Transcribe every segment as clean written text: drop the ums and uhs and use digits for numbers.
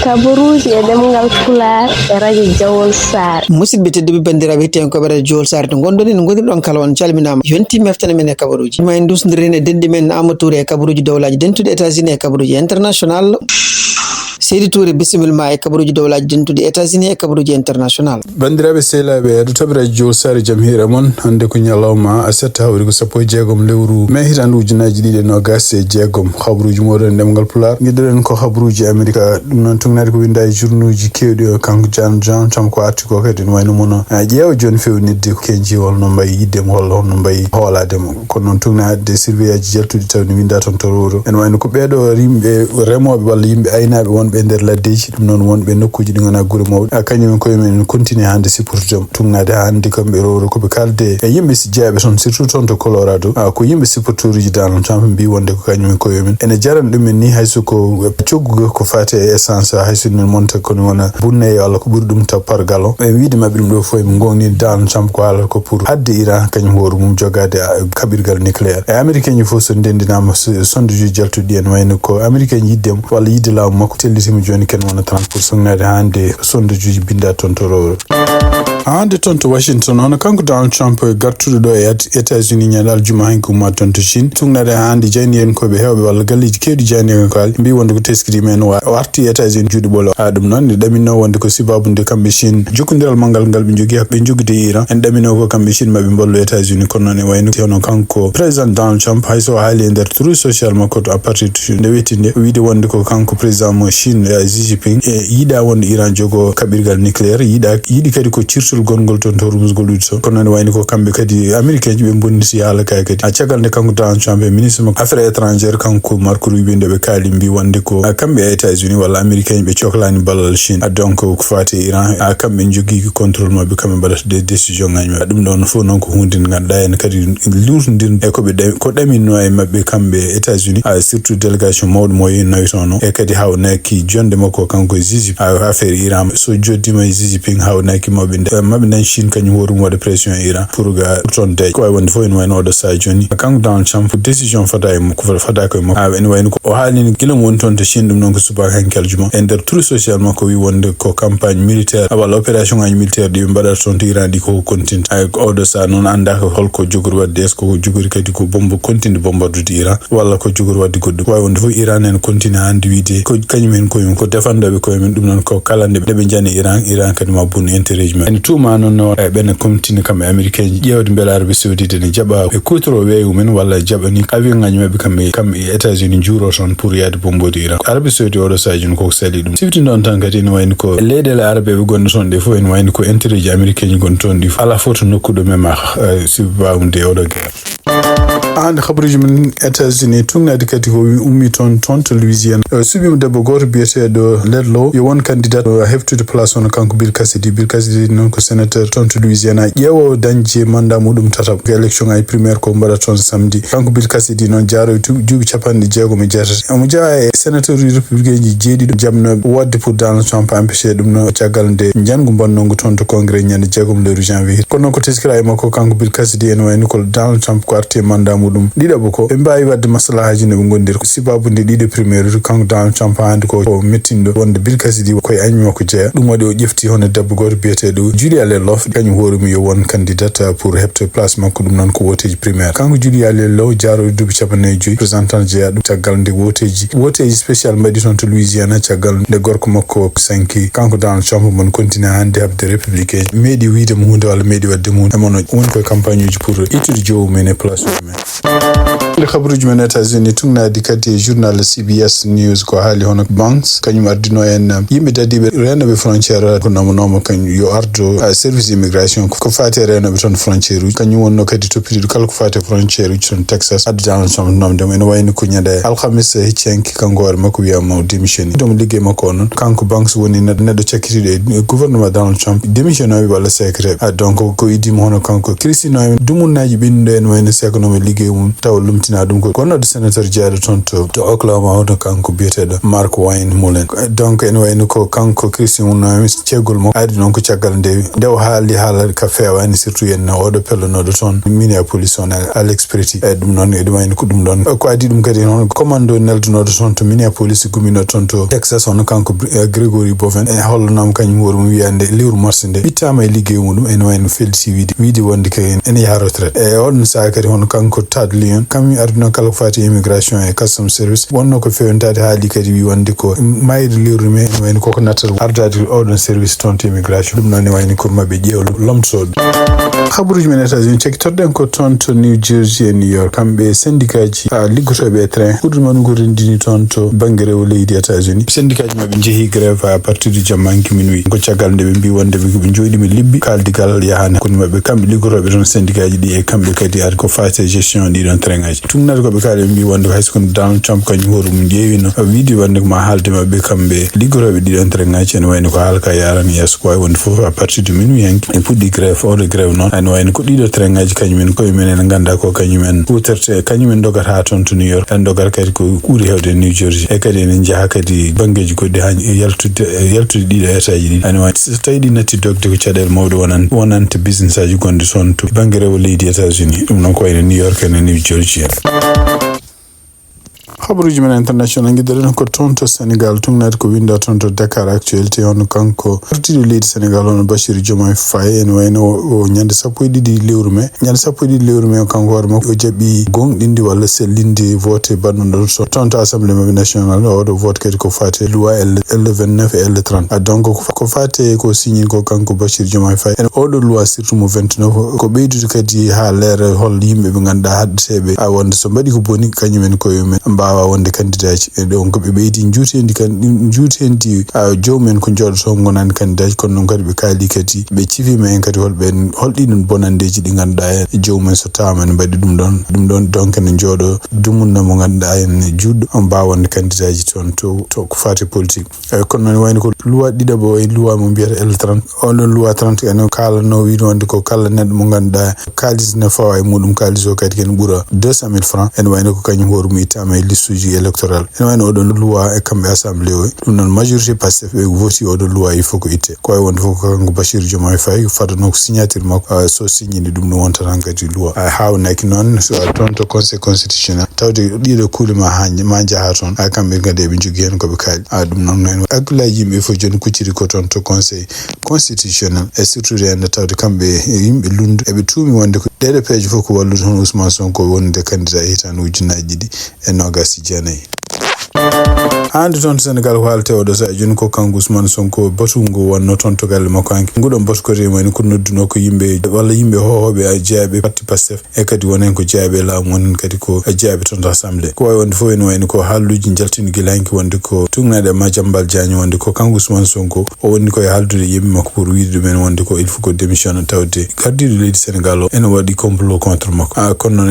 kabaruji e demgal pular e radio Jawol Sar. Musidɓe tedduɓe bandiraɓe hettien ko bare Jawol Sar to gondoni no gondirɗon kala on calminama yonti meftane men e kabaruji ma en dusdiren e denɗi men Amadou Touré e kabaruji dowlaji dentude États-Unis e kabaruji international. Seydi Touré bisimilma e kabaruji dowlaji dentude États-Unis e kabaruji international. Bandiraɓe sehlaɓe aɗo toɓira Jawol Sar jam hiira moon hande ko ñalawma asetta hawri ko 16 lewru mai hitande ujunaji 2026 habaruji moɗon ndemgal pular guiɗiren ko habaruji Amerique ɗum noon tugnade ko winda e journuji kewɗi kanko Jean tam ko arti ko kadi no wayno mono ƴeewa joni fewnidde ko kenji holno mbayi yiddemo holla holno mbayi hoolademo kono noon tugnade surveillance jaltuɗi tawni winda toon to roro en wayno ko ɓeeɗo yimɓe remoɓe walla yimɓe aynaɓe wonɓe nder laddeji ɗum noon wonɓe nokkuji ɗi gona guure mawɗe kañumen koyemen continue hande sipportudemo tugnade hande kamɓe roro koɓe kalde e yimɓe jeeɓe toon surtout toon to Colorado ko yimɓe supporteruji Donald Trump mbi wonde ko kañumen koyemen ene jarana ɗumen ni hayso ko cogguga ko fate e essence hayso nen monta kono wona bunneyo Allah ko ɓuri ɗum taw par gallon ɓe wiide mabɓe ɗum ɗo fof ɓe gongni Donald Trump ko haala ko pour hadde Iran kañum hoore mum jogade kaɓirgal nucléaire e américain ji fof so ndendinama sonde juji jaltuɗi en wayno ko américain yiddemo walla yidde laamu makko tellitima joni ken wona 30% nade hande sonde juji binda toon to roro hande toon to Washington hono kanko Donald Trump gartuɗo ɗo e États-Unis ñalal juma hen ko umma toon to Chine tugnade hande jani en koɓe hewɓe walla galleji kewɗi jani en ko mbi wonde ko teskiri men o arti États-Unis juuɗe ɓolo ha ɗum noon ne ɗamino wonde ko sibabude kamɓe Chine jokkodiral mangal ngal ɓe jogui ɓe joggude Iran en ɗamino ko kamɓe Chine maɓe mballu États-Unis kono noon e wayno hono kanko président Donald Trump hayso haali e nder trou social makko to apartheid nde wettinde wiide wonde ko kanko président mo Chine Xi Jinping e yiiɗa wonde Iran jogo kaɓirgal nucléaire yiiɗi kadi ko cirtol gongol toon to rumsgol uji so kono noon wayno ko kamɓe kadi américain ji ɓe bonniti haala kay kadi a caggal nde kanko Donald Trump e ministre makko affaires étrangères kanko Marco Rubio nde ɓe kaali mbi wonde ko kamɓe e États-Unis walla américain ɓe cohlani ballal Chine donc ko fati Iran kamɓe jogui contrôle mabɓe kamɓe mbaɗata des décision ngaji mabɓe ɗum ɗon fof noon ko hunde nde ganduɗa en kadi lurtodirde e ko ɗamino e mabɓe kamɓe États-Unis surtout délégation mawɗo mo nawi toon e kadi hawnaki jonde makko kanko Xi affaire Iran so joddima Xi Jinping hawnaki mabɓe nan Chine kañum hoore mum waɗa pression e Iran pour ga toon dañ ko way wonde fof en wayno oɗo sa joni kanko Donald Trump décision fada e makko fada koye makko en wayno ko o haalino gila mo woni toon to Chine ɗum noon ko subaka hanki aljuma e nder trou social makko wi wonde ko campagne militaire walla opération ngaji militaire ɗi ɓe mbaɗata toon to Iran ɗi koko continue oɗo sa noon andaka holko jogori wadde est ce que ko jogori kadi ko continue bombardude Iran walla ko jogori wadde goɗɗum ko way wonde fof Iran en continue hande wiide ko kañumen koyemen ko défendoɓe koyemen ɗum noon ko kala nde ɓe jani Iran kadi ma bunno intérêt ji en tuma noon ɓen continue kamɓe américain ji ƴewde beele Arabie Saoudite ne jaɓa e kutoro weewu men walla jaɓani avion ngaji mabɓe kamɓe États-Unis juuro toon pour yaade bombode Iran Arabie Saoudite oɗo sajini koko sali ɗum sifti noon tan kadi ene wayno ko leyɗele arabe ɓe gonno toon ɗe fof ene wayno ko intérêt ji américain ji gonno toon ɗi ala fof to nokkuɗo mema sibawde oɗo guerre hande habaruji men États-Unis tugnade kadi ko ummi toon to Louisiane suɓima debbo goto biyeteɗo Ledlow yo won candidat heftude place ono kanko Bill Cassidy noon ko sénateur toon to Louisiane ƴeewo dañje mandat muɗum tatab ko élection ngaji primaire ko mbaɗa toon samedi kanko Bill Cassidy noon jaaro duuɓi 60 omo jaa e sénateur républicain ji jeeɗiɗo jamnoɓe wadde pour Donald Trump empêché ɗum no caggal nde jangu bonnongo toon to congrès ñande 6 lewru janvier kono noon ko teskira e makko kanko Bill Cassidy en wayno ko Donald Trump ko arti e mandat muɗum ɗiɗaɓo ko ɓe mbawi wadde maslahaji no ɓe gondiri ko sibabude ɗiɗo primaire kanko Donald Trump hande ko mettinɗo wonde Bill Cassidy koye añmi makko jeeya ɗum waɗi o ƴefti hono debbo goto biyeteɗo Julia Ledlow kañum hoore mum yo won candidat pour hebto place makko ɗum noon ko woteji primaire kanko Julia Ledlow jaaroɗo duuɓi 45 présentant jeeya ɗum caggal nde woteji spécial mbaɗi toon to Louisiana caggal nde gorko makko sanki kanko Donald Trump mon continue hande habde républicain meeɗi wiide mo hunde walla meeɗi wadde mo hunde emono woni koye campagne uji pour ittude jowmumen e place mumen le habaruji men États-Unis tugnadi kadi journal CBS News ko haali hono Banks kañum ardino en yimɓe dadiɓe renoɓe frontiére ko namanoma kañum yo ardo service immigration ko fati renoɓe toon frontiére uji kañum wonno kadi toppitiɗo kala ko fati frontiére uji toon Texas addu Donald Trump nomdemo ene wayno ko ñande alhamis hiccenki kanko hoore makko wiyama o démissionné ɗum ligguey makko o noon kanko Banks woni neɗɗo cakkitiɗo e gouvernement Donald Trump démissionnoɓe walla secrétaire donc ko idima hono kanko kristinoɓe dumunnaji ɓennuɗo en wayno sekonoɓe ligguey mum taw lumti yaltina ɗum ko gonnoɗo sénateur jeyaɗo toon to Oklahoma hoto kanko biyeteɗo Mark Wayne Mullen. Donc en wayno ko kanko Christian Wunami ceggol mo ari noon ko caggal ndew haali haala ka fewani surtout yen oɗo pellonoɗo toon Minneapolis on Alex Pretty ɗum noon e ɗum wayno ko ɗum ɗon ko adi ɗum kadi hono commando neldunoɗo toon to Minneapolis gumino toon to Texas on kanko Gregory Boven e hollonama kañum worum wiyande lewru mars nde ɓittama e ligguey muɗum ene wayno felsi wiide wonde kay ene yaha retraite e oɗon saaha kadi hono kanko Tad Leon kam arduno kala ko fati immigration e custom service wonno ko fewntade haali kadi wi wonde ko mayde lewru me ene wayno koko nattata ardade oɗon service toon to immigration ɗum noon ne wayno ko mabɓe ƴeewlo lomtoɗo. Habaruji men États-Unis cekkitoɗen ko toon to New Jersey e New York kamɓe syndicat ji liggotoɓe e train ɓurɗo man ko rendini toon to banggue rewo leydi États-Unis syndicat ji mabɓe jeehi grève à partir du jammanki minuit ko caggal nde ɓe mbi wonde ɓe joɗimi libbi kaldigal yahani koni mabɓe kamɓe liggotoɓe toon syndicat ji ɗi e kamɓe kadi ari ko fate gestion ɗiɗon train ngaji tumnata koɓe kaali ɓe mbi wonde ko hayso kono Donald Trump kañum hoore mum ƴeewino wiide wonde ko ma haalde mabɓe kamɓe liggotoɓe ɗiɗon train ngaji ene wayno ko haala ka yarani yeeso ko wawi wonde foof à partir de minuit hanki e puɗɗi grève oɗo grève noon ene wayno ko ɗiɗo train ngaji kañumen koye men ene ganda ko kañumen huterte kañumen dogata ha toon to New York en dogata kadi ko ɓuuri hewde New Jersey e kadi enen jaaha kadi banggueji goɗɗi ha yaltude ɗiɗo étaji ɗi ene wayno so tawi ɗi natti dogde ko caɗele mawɗe wonante business aji gonɗe toon to banggue rewo leydi États-Unis ɗum noon ko wayno New York ene New Jersey habaruji men international guiɗoɗen ko toon to Sénégal tumnade ko winda toon to Dakar actualité hono kanko ardiɗo leydi Sénégal hono Bassirou Diomaye Faye ene wayno o ñande 12 lewru mai ñande 12 lewru mai kanko hoore makko o jaɓi gonɗinde walla sellinde vote bannuɗo toon to assemblée mabɓe national oɗo vote kadi ko fate loi L29 et L30 donc ko fate ko signé ko kanko Bassirou Diomaye Faye ene oɗo loi surtout mo 29 ko ɓeydude kadi ha leera hol yimɓe ɓe ganduɗa haddeteɓe a wonde so mbaɗi ko boni kañumen koyemumen mbawa wonde candidat ji donc ɓe ɓeydi juutendi jowmen ko jooɗoto gonani candidat ji kono noon kadi ɓe kaali kadi ɓe cifima en kadi holɗiɗon bonandeji ɗi ganduɗa en jowmen so tawama ne mbaɗi ɗum ɗon donc ne jooɗo dumunna mo ganduɗa en juɗɗo mbawa wonde candidat ji toon to ko fati politique kono noon wayno ko loi ɗiɗaɓo e loi mo mbiyata L30 oɗon loi 30 ene kalano wiide wonde ko kala neɗɗo mo ganduɗa kalis ne fawa e muɗum kalis o kadi ken ɓuura 200 000 francs ene wayno ko kañum hoore mum ittama e listuji électoral ene wayno oɗon loi e kamɓe assemblée o ɗum noon majorité Pastef ɓe voti oɗon loi il faut ko itte ko way wonde fof ko kanko Bassirou Diomaye Faye fadano ko signature makko so signini ɗum ɗum wontata kadi loi hawnaki noon so toon to conseil constitutionnel tawde ɗiɗo kuule ma jaaha toon kamɓe kadi eɓe jogui hen koɓe kaali ɗum noon hakkillaji yimɓe fof joni kucciri ko toon to conseil constitutionnel e surtout rende tawde kamɓe yimɓe lundu eɓe tuumi wonde ko ɗeɗo peeje fof ko wallude hono Ousmane Sonko wonde candidat hitande ujunnaji ɗiɗi e nogas jeenayyi hande toon to Sénégal ko haalte oɗo sa joni ko kanko Ousmane Sonko batungo wonno toon to galle makko hanki nguɗon batukori wayno ko nodduno ko yimɓe walla yimɓe hohoɓe jeeyaɓe parti Pastef e kadi wonen ko jeeyaɓe laamu wonen kadi ko jeeyaɓe toon to assemblée ko wawi wonde fof ene wayno ko haalluji jaltini guila hanki wonde ko tugnaɗe Madiambal Diagne wonde ko kanko Ousmane Sonko o wonni koye haaldude yimɓe makko pour wiide ɗumen wonde ko il faut ko démissionne tawde gardiɗo leydi Sénégal o ene waɗi complot contre makko kono noon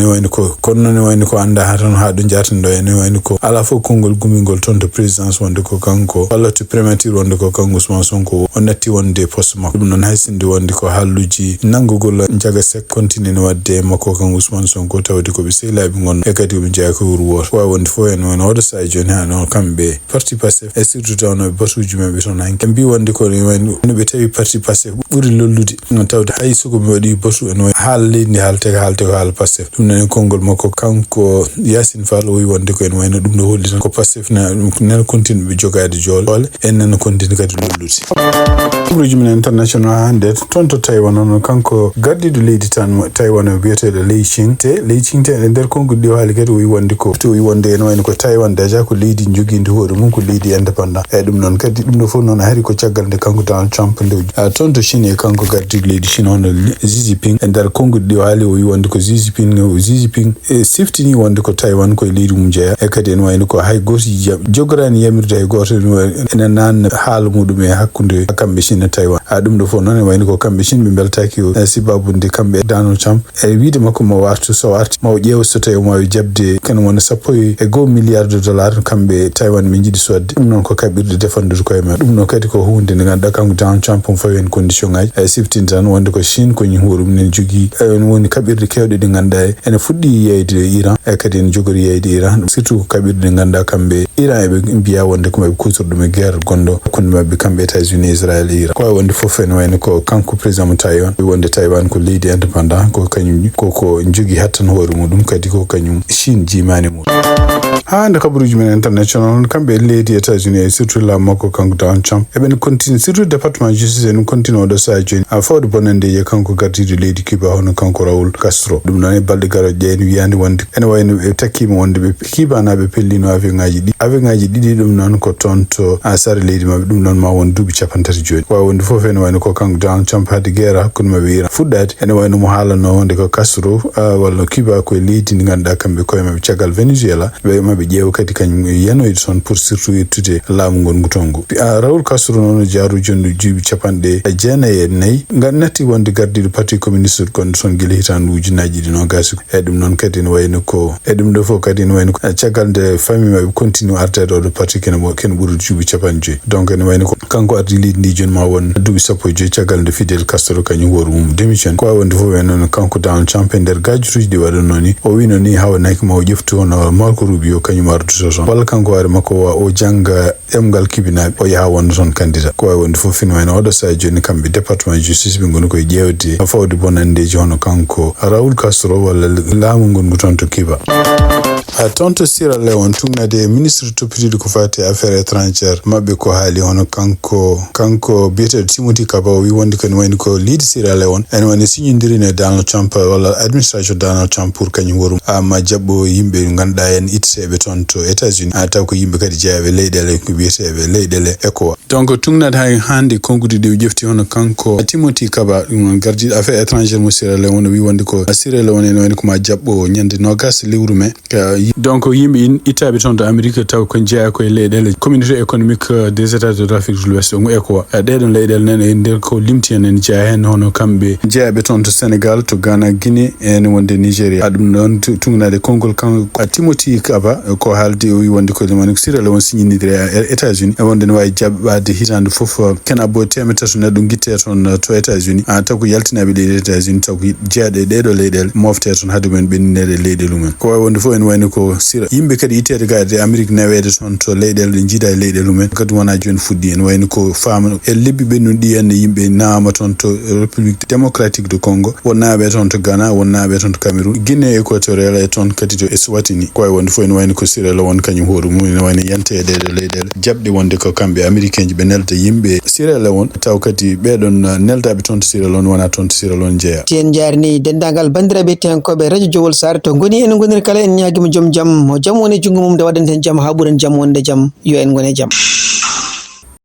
ne wayno ko anda ha tan ha ɗo jaaten ɗo ene wayno ko ala fof konngol gumingol toon to présidence wonde ko kanko walla to primature wonde ko kanko Ousmane Sonko o natti wonde poste makko ɗum noon haysinde wonde ko haalluji nanggugol jaga sek continue ne wadde makko kanko Ousmane Sonko tawde koɓe sehilaɓe gonno e kadi koɓe jeeya ko wuuro woto wawi wonde fof en won oɗo sa joni ha noon kamɓe parti Pastef e surtout tawno batuji mabɓe toon hanki mbi wonde ko wayno ɓe tawi parti Pastef ɓuuri lollude tawde hay soko mi waɗi batu en way haala leydi ndi haalte ko haala Pastef ɗum noon konngol makko kanko Yacine Fall o wi wonde ko en wayno ɗum ɗo holli tan ko Pastef nana continue ɓe jogade joole en nana continue kadi lollude habaruji men international hande toon to Taiwan noon kanko gardiɗo leydi tan Taiwan biyeteɗo Lee Ching-te e nder konngol ɗi haali kadi o wi wonde ko to wi wonde en wayno ko Taiwan déjà ko leydi joguinde hoore mum ko leydi indépendant e ɗum noon kadi ɗum ɗo fof noon hari ko caggal nde kanko Donald Trump ndewji toon to Chine e kanko gardiɗo leydi Chine hono Xi Jinping e nder konngol ɗi haali o wi wonde ko Xi Jinping siftini wonde ko Taiwan koye leydi mum jeeya e kadi en wayno ko hay goto jogorani yamirde hay goto ene nanna haala muɗum e hakkude kamɓe Chine e Taiwan ɗum ɗo fof noon e wayno ko kamɓe cin ɓe beltaki o sibabude kamɓe Donald Trump e wiide makko mo wartu so arti maw ƴeewa so tawi mo wawi jabde ken wona 1.1 milliard de dollars kamɓe Taiwan ɓe jiiɗi sodde ɗum noon ko kaɓirɗe defandude koye men ɗum noon kadi ko hunde nde ganduɗa kanko Donald Trump on fawi hen condition ngaji siftinta tan wonde ko Chine ko huurum ne jogui woni kaɓirɗe kewɗe ɗe ganduɗa ene fuɗɗi yeyde Iran e kadi ene jogori yeyde Iran surtout ko kaɓirɗe ɗe ganduɗa kamɓe Iran eɓe mbiya wonde ko maɓe kutorɗo ɗum e guerre gonɗo hakkude mabɓe kamɓe États-Unis Israël e Iran ko wonde foof ene wayno ko kanko président mo Taiwan wonde Taiwan ko leydi indépendant ko kañum koko jogui hattan hoore muɗum kadi ko kañum Chine jimani muɗum hande kabaruji men international kamɓe leydi États-Unis e surtout la makko kanko Donald Trump eɓen continue surtout département justice en continue oɗo saha joni fawde bonande ye kanko gardiɗo leydi Cuba hono kanko Raul Castro ɗum noon e balɗe garoje ɗe en wiyande wonde ene wayno ɓe takkima wonde ɓe Cubanaɓe pellino avion ngaji ɗiɗi ɗum noon ko toon to sare leydi mabɓe ɗum noon ma won duuɓi 30 joni wawi wonde foof ene wayno ko kanko Donald Trump haade guerre hakkude mabɓe Iran fuɗɗade ene wayno mo haalanno wonde ko Castro walla Cuba koye leydi ndi ganduɗa kamɓe koye mabɓe caggal Venezuela ɓe mabɓe ƴeewa kadi kañum yanoyde toon pour surtout ittude laamu ngon ngutongu Raul Castro noon jaaru joni duuɓi 94 ngan natti wonde gardiɗo parti communiste gonɗo toon guila hitande ujunaji ɗi nogas e ɗum noon kadi ene wayno ko e ɗum ɗo fof kadi ene wayno caggal nde famille mabɓe continue ardede oɗo parti kene ɓuuri duuɓi 50 donc ene wayno ko kanko ardi leydi ndi joni ma won duuɓi 15 caggal nde Fidel Castro kañum hoore mum démission ko wonde fof e noon kanko Donald Trump e nder gajutuji ɗi waɗanno ni o wino ni hawanaki ma o ƴeftu hono Marco Rubio kañum arduto toon walla kanko waare makko o jangga ɗemgal kibinaɓe o yaha wonde toon candidat ko wawi wonde fof ene wayno oɗo saha joni kamɓe département justice ɓe goni koye ƴewde fawde bonandeji hono kanko Raul Castro walla laamu ngongu toon to Cuba toon to Sierra Leone tugnade ministre toppitiɗo ko fati affaire étrangère mabɓe ko haali hono kanko biyeteɗo Timothy Kaba o wi wonde kane wayni ko leydi Sierra Leone ene wayno signodirine Donald Trump walla administration Donald Trump pour kañum worum ma jaɓɓo yimɓe ganduɗa en itteɓe toon to États-Unis taw ko yimɓe kadi jeeyaɓe leyɗele ko biyeteɓe leyɗele ECOWAS donc tugnade hay hande konkude ɗe ƴefti hono kanko Timothy Kaba ɗum gardiɗo affaire étrangère mo Sierra Leone wi wonde ko Sierra Leone ene wayno ko ma jaɓɓo ñande 20 lewru mai donc yimɓe ittaɓe toon to Amérique taw ko jeeya koye leyɗele communauté économique des états de l'Afrique de l'Ouest ɗum ECOWAS ɗeɗon leyɗele nen e nder ko limti en jeeya hen hono kamɓe jeeyaɓe toon to Sénégal to Ghana Guinée ene wonde Nigéria ɗum noon tugnade konngol kanko Timothy Kaba ko haalde o wi wonde ko Sierra Leone signidire e États-Unis e wonde ne wawi jaɓɓade hitande foof ken abbo 300 neɗɗo guitte toon to États-Unis taw ko yaltinaɓe leydi États-Unis taw ko jeeyaɗe ɗeɗo leyɗele mofte toon haade mumen ɓenninede leyɗele mumen ko wawi wonde fof ene wayno ko Sierra yimɓe kadi ittede gaade Amérique nawede toon to leyɗele ɗe jiida e leyɗele mumen kadi wona joni fuɗɗi ene wayno ko faama e lebbi ɓennuɗi ɗi henne yimɓe naama toon to République démocratique de Congo wonnaɓe toon to Ghana wonnaɓe toon to Cameroun Guinée équatoriale e toon kadi to Eswatini ko wawi wonde fof ene wayno ko Sierra Leone kañum hoore mum ene wayno yante e ɗeɗo leyɗele jaɓɗe wonde ko kamɓe américain ji ɓe nelda yimɓe Sierra Leone taw kadi ɓeɗon neldaɓe toon to Sierra Leone wona toon to Sierra Leone jeeya tien jarni dendagal bandiraɓe tenkoɓe radio Jowol Sare to goni en gonir kala en ñaguima joom jaam mo jaam woni jungo mum nde waɗanten jaam ha ɓuuren jaam wonde jaam yo en gone jaam